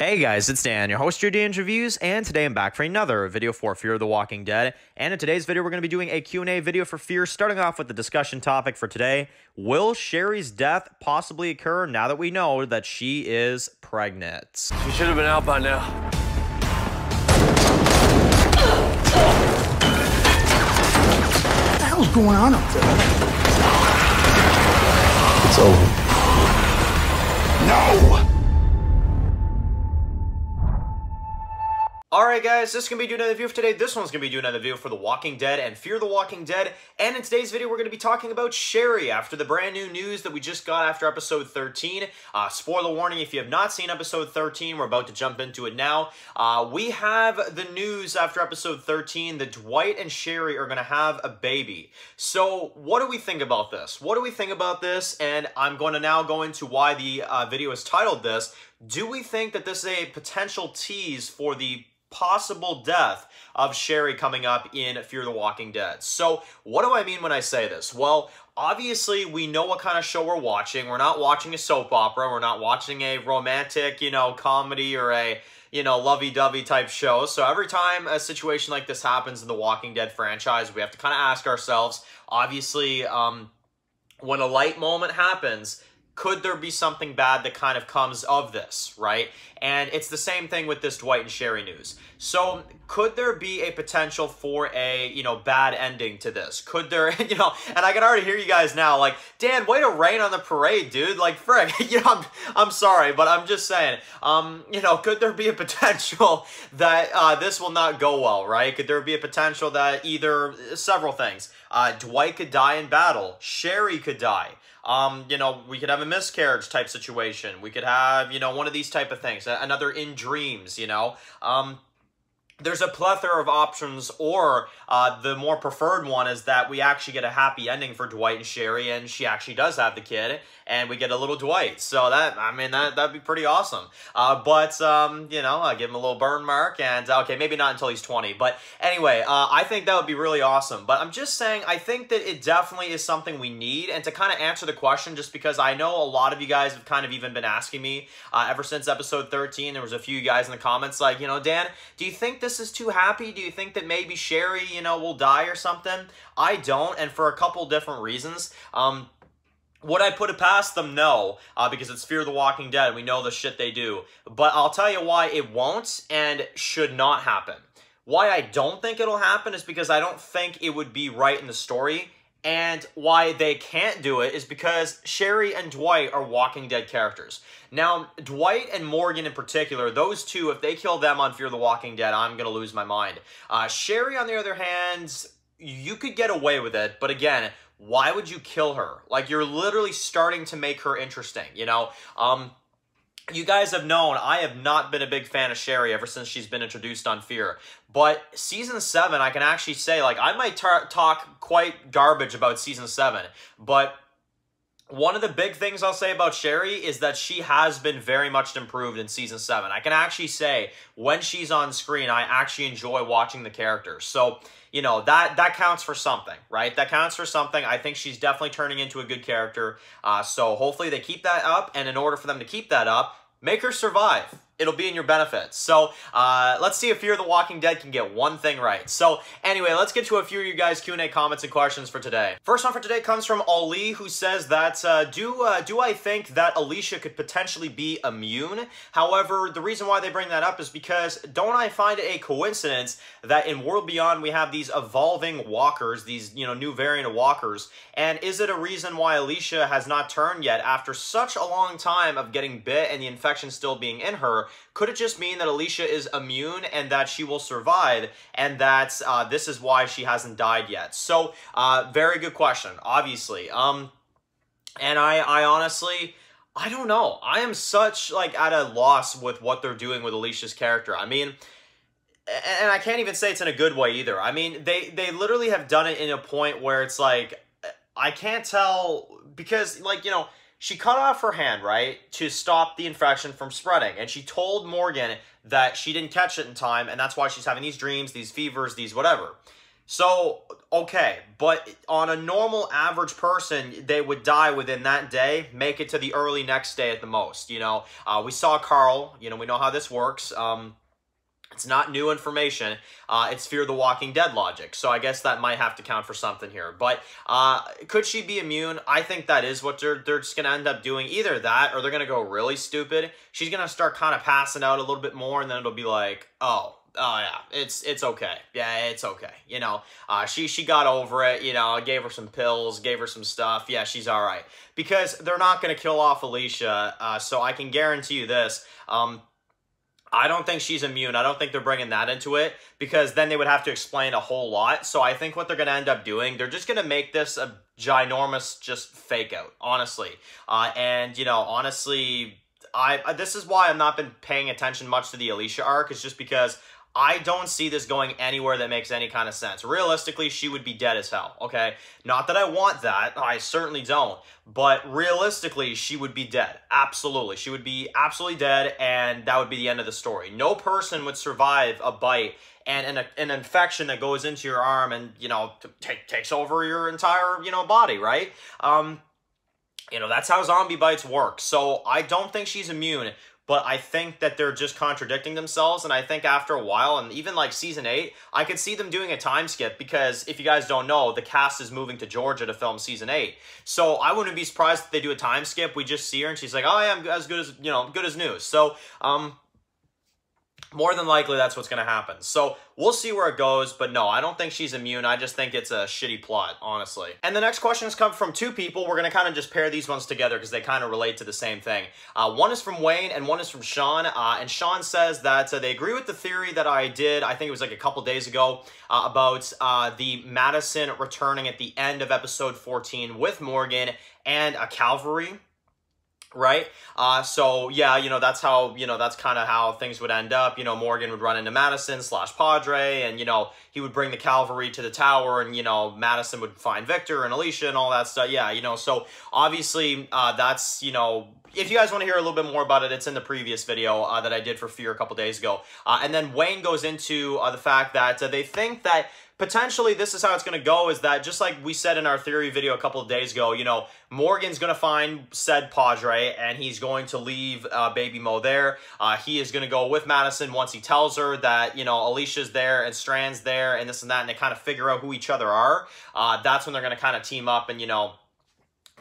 Hey guys, it's Dan, your host of your Dan's Reviews, and today I'm back for another video for Fear of the Walking Dead. And in today's video, we're going to be doing a Q&A video for Fear, starting off with the discussion topic for today. Will Sherry's death possibly occur now that we know that she is pregnant? She should have been out by now. What the hell's going on up there? It's over. No! Alright guys, this is going to be doing another video for today. This one's going to be doing another video for The Walking Dead and Fear the Walking Dead. And in today's video, we're going to be talking about Sherry after the brand new news that we just got after episode 13. Spoiler warning, if you have not seen episode 13, we're about to jump into it now. We have the news after episode 13 that Dwight and Sherry are going to have a baby. So what do we think about this? What do we think about this? And I'm going to now go into why the video is titled this. Do we think that this is a potential tease for the possible death of Sherry coming up in Fear the Walking Dead? So what do I mean when I say this? Well, obviously we know what kind of show we're watching. We're not watching a soap opera. We're not watching a romantic, comedy or a, lovey-dovey type show. So every time a situation like this happens in the Walking Dead franchise, we have to kind of ask ourselves, obviously, when a light moment happens, could there be something bad that kind of comes of this, right? And it's the same thing with this Dwight and Sherry news. So could there be a potential for a, bad ending to this? Could there, and I can already hear you guys now like, Dan, way to rain on the parade, dude. Like, frick, I'm sorry, but I'm just saying, could there be a potential that this will not go well, right? Could there be a potential that either, several things, Dwight could die in battle, Sherry could die, we could have a miscarriage type situation. We could have, one of these type of things. Another in dreams, There's a plethora of options, or the more preferred one is that we actually get a happy ending for Dwight and Sherry, and she actually does have the kid, and we get a little Dwight. So that'd be pretty awesome. I give him a little burn mark, and okay, maybe not until he's 20. But anyway, I think that would be really awesome. But I'm just saying, I think that it definitely is something we need. And to kind of answer the question, just because I know a lot of you guys have kind of even been asking me ever since episode 13, there was a few guys in the comments like, Dan, do you think this is too happy? Do you think that maybe Sherry, will die or something? I don't, and for a couple different reasons. Would I put it past them? No, because it's Fear the Walking Dead. We know the shit they do. But I'll tell you why it won't and should not happen. Why I don't think it'll happen is because I don't think it would be right in the story. And why they can't do it is because Sherry and Dwight are Walking Dead characters. Now, Dwight and Morgan in particular, those two, if they kill them on Fear the Walking Dead, I'm going to lose my mind. Sherry, on the other hand, you could get away with it, but again, why would you kill her? Like, you're literally starting to make her interesting, You guys have known I have not been a big fan of Sherry ever since she's been introduced on Fear. But Season 7, I can actually say, like, I might talk quite garbage about Season 7, but one of the big things I'll say about Sherry is that she has been very much improved in Season 7. I can actually say, when she's on screen, I actually enjoy watching the character. So, that counts for something, right? That counts for something. I think she's definitely turning into a good character. So hopefully they keep that up, and in order for them to keep that up, make her survive. It'll be in your benefit. So let's see if Fear the Walking Dead can get one thing right. So anyway, let's get to a few of you guys' Q&A comments and questions for today. First one for today comes from Ali, who says that, do I think that Alicia could potentially be immune? However, the reason why they bring that up is because don't I find it a coincidence that in World Beyond we have these evolving walkers, these, new variant of walkers, and is it a reason why Alicia has not turned yet after such a long time of getting bit and the infection still being in her? Could it just mean that Alicia is immune and that she will survive, and that this is why she hasn't died yet? So, very good question, obviously. And I honestly, I don't know. I am such, at a loss with what they're doing with Alicia's character. I mean, and I can't even say it's in a good way either. I mean, they literally have done it in a point where it's like, I can't tell, because, she cut off her hand, right, to stop the infection from spreading. And she told Morgan that she didn't catch it in time, and that's why she's having these dreams, these fevers, these whatever. So, okay, but on a normal average person, they would die within that day, make it to the early next day at the most, you know. We saw Carl, you know, we know how this works. It's not new information. It's Fear the Walking Dead logic. So I guess that might have to count for something here. But could she be immune? I think that is what they're just going to end up doing. Either that or they're going to go really stupid. She's going to start kind of passing out a little bit more, and then it'll be like, oh yeah, it's okay. Yeah, it's okay. You know, she got over it. You know, gave her some pills, gave her some stuff. Yeah, she's all right. Because they're not going to kill off Alicia. So I can guarantee you this. I don't think she's immune. I don't think they're bringing that into it, because then they would have to explain a whole lot. So I think what they're going to end up doing, they're just going to make this a ginormous just fake out, honestly. And, you know, honestly, this is why I've not been paying attention much to the Alicia arc, is just because I don't see this going anywhere that makes any kind of sense. Realistically, she would be dead as hell, okay? Not that I want that. I certainly don't. But realistically, she would be dead. Absolutely. She would be absolutely dead, and that would be the end of the story. No person would survive a bite and an infection that goes into your arm and, you know, takes over your entire, you know, body, right? You know, that's how zombie bites work. So I don't think she's immune. But I think that they're just contradicting themselves, and I think after a while, and even like season 8, I could see them doing a time skip, because if you guys don't know, the cast is moving to Georgia to film season 8. So I wouldn't be surprised if they do a time skip. We just see her and she's like, oh yeah, I'm as good as, you know, good as new. So, more than likely, that's what's going to happen. So we'll see where it goes, but no, I don't think she's immune. I just think it's a shitty plot, honestly. And the next questions come from two people. We're going to kind of just pair these ones together because they kind of relate to the same thing. One is from Wayne and one is from Sean. And Sean says that they agree with the theory that I did, I think it was like a couple days ago, about the Madison returning at the end of episode 14 with Morgan and a cavalry. Right? So yeah, you know, that's how, you know, that's kind of how things would end up. You know, Morgan would run into Madison / Padre, and, you know, he would bring the cavalry to the tower, and, you know, Madison would find Victor and Alicia and all that stuff. Yeah, you know, so obviously, that's, you know, if you guys want to hear a little bit more about it, it's in the previous video that I did for Fear a couple days ago. And then Wayne goes into the fact that they think that potentially this is how it's going to go, is that just like we said in our theory video a couple of days ago, you know, Morgan's going to find said Padre, and he's going to leave Baby Mo there. He is going to go with Madison once he tells her that, you know, Alicia's there and Strand's there and this and that, and they kind of figure out who each other are. That's when they're going to kind of team up and, you know,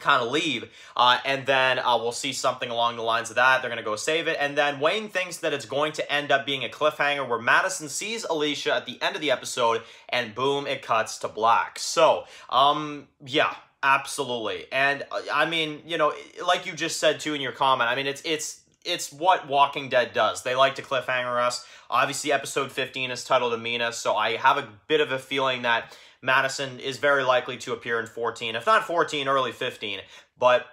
kind of leave, and then we'll see something along the lines of that. They're going to go save it, and then Wayne thinks that it's going to end up being a cliffhanger where Madison sees Alicia at the end of the episode, and boom, it cuts to black. So, yeah, absolutely. And, I mean, you know, like you just said, too, in your comment, I mean, it's what Walking Dead does. They like to cliffhanger us. Obviously, episode 15 is titled Amina, so I have a bit of a feeling that Madison is very likely to appear in 14, if not 14, early 15, but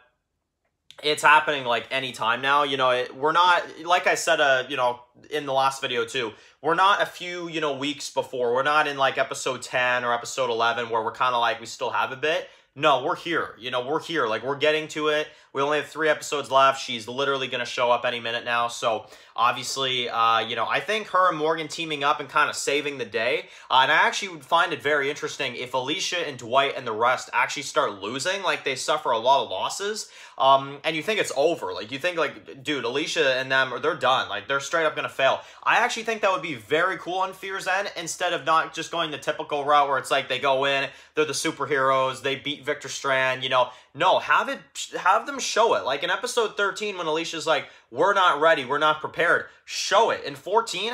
it's happening like any time now. You know, we're not, like I said, you know, in the last video too, we're not a few, you know, weeks before. We're not in like episode 10 or episode 11 where we're kind of like, we still have a bit. No, we're here. You know, we're here. Like, we're getting to it. We only have 3 episodes left. She's literally going to show up any minute now. So, obviously, you know, I think her and Morgan teaming up and kind of saving the day. And I actually would find it very interesting if Alicia and Dwight and the rest actually start losing. Like, they suffer a lot of losses. And you think it's over. Like, you think, like, dude, Alicia and them, they're done. Like, they're straight up going to fail. I actually think that would be very cool on Fear's End, instead of not just going the typical route where it's like they go in, they're the superheroes, they beat Victor Strand, you know. No, have them show it. Like in episode 13 when Alicia's like, we're not ready, we're not prepared. Show it. In 14,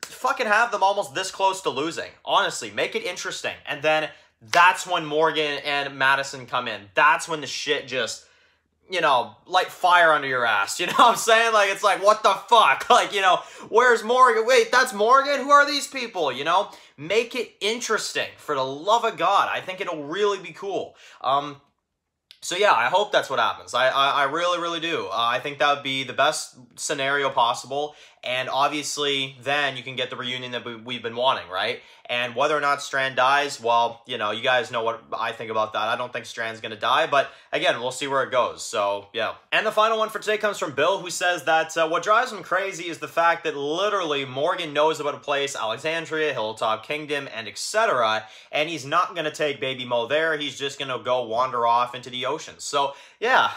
fucking have them almost this close to losing. Honestly, make it interesting. And then that's when Morgan and Madison come in. That's when the shit just, you know, light fire under your ass. You know what I'm saying? Like, it's like, what the fuck? Like, you know, where's Morgan? Wait, that's Morgan? Who are these people? You know? Make it interesting, for the love of God. I think it'll really be cool. So yeah, I hope that's what happens. I really, really do. I think that would be the best scenario possible. And obviously, then you can get the reunion that we've been wanting, right? And whether or not Strand dies, well, you know, you guys know what I think about that. I don't think Strand's going to die, but again, we'll see where it goes. So, yeah. And the final one for today comes from Bill, who says that what drives him crazy is the fact that literally Morgan knows about a place, Alexandria, Hilltop Kingdom, and etc., and he's not going to take Baby Mo there. He's just going to go wander off into the ocean. So, yeah,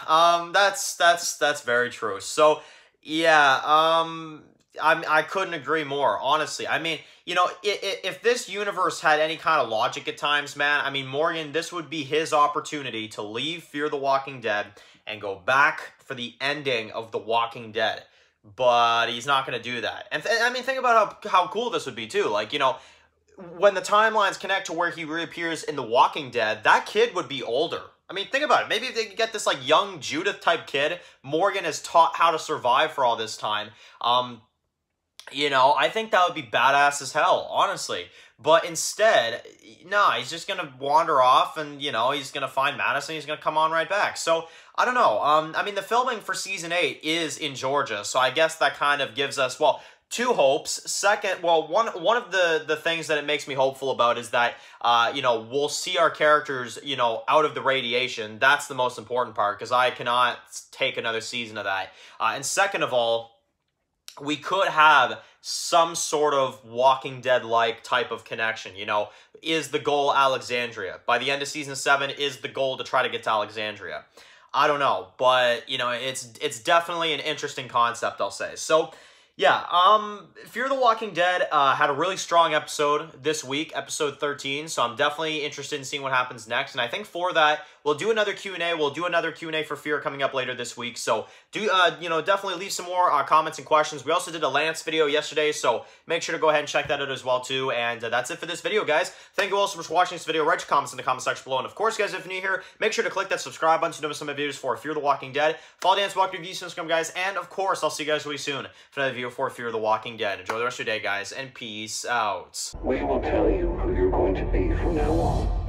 that's very true. So, yeah, I couldn't agree more, honestly. I mean, you know, if this universe had any kind of logic at times, man, I mean, Morgan, this would be his opportunity to leave Fear the Walking Dead and go back for the ending of The Walking Dead. But he's not going to do that. And I mean, think about how cool this would be, too. Like, you know, when the timelines connect to where he reappears in The Walking Dead, that kid would be older. I mean, think about it. Maybe if they could get this, like, young Judith-type kid, Morgan has taught how to survive for all this time. You know, I think that would be badass as hell, honestly. But instead, nah, he's just going to wander off and, you know, he's going to find Madison. He's going to come on right back. So, I don't know. I mean, the filming for Season 8 is in Georgia. So, I guess that kind of gives us, well, two hopes. Second, well, one of the things that it makes me hopeful about is that, you know, we'll see our characters, you know, out of the radiation. That's the most important part because I cannot take another season of that. And second of all, we could have some sort of Walking Dead-like type of connection, you know. Is the goal Alexandria? By the end of Season 7, is the goal to try to get to Alexandria? I don't know, but, you know, it's definitely an interesting concept, I'll say. So, yeah, Fear the Walking Dead had a really strong episode this week, episode 13, so I'm definitely interested in seeing what happens next, and I think for that, we'll do another Q&A. We'll do another Q&A for Fear coming up later this week, so do, you know, definitely leave some more comments and questions. We also did a Lance video yesterday, so make sure to go ahead and check that out as well, too, and that's it for this video, guys. Thank you all so much for watching this video. Write your comments in the comment section below, and of course, guys, if you're new here, make sure to click that subscribe button to know some of my videos for Fear the Walking Dead. Follow Dance Walk Reviews, subscribe, guys, and of course, I'll see you guys really soon for another video for Fear the Walking Dead. Enjoy the rest of your day, guys, and peace out. We will tell you who you're going to be from now on.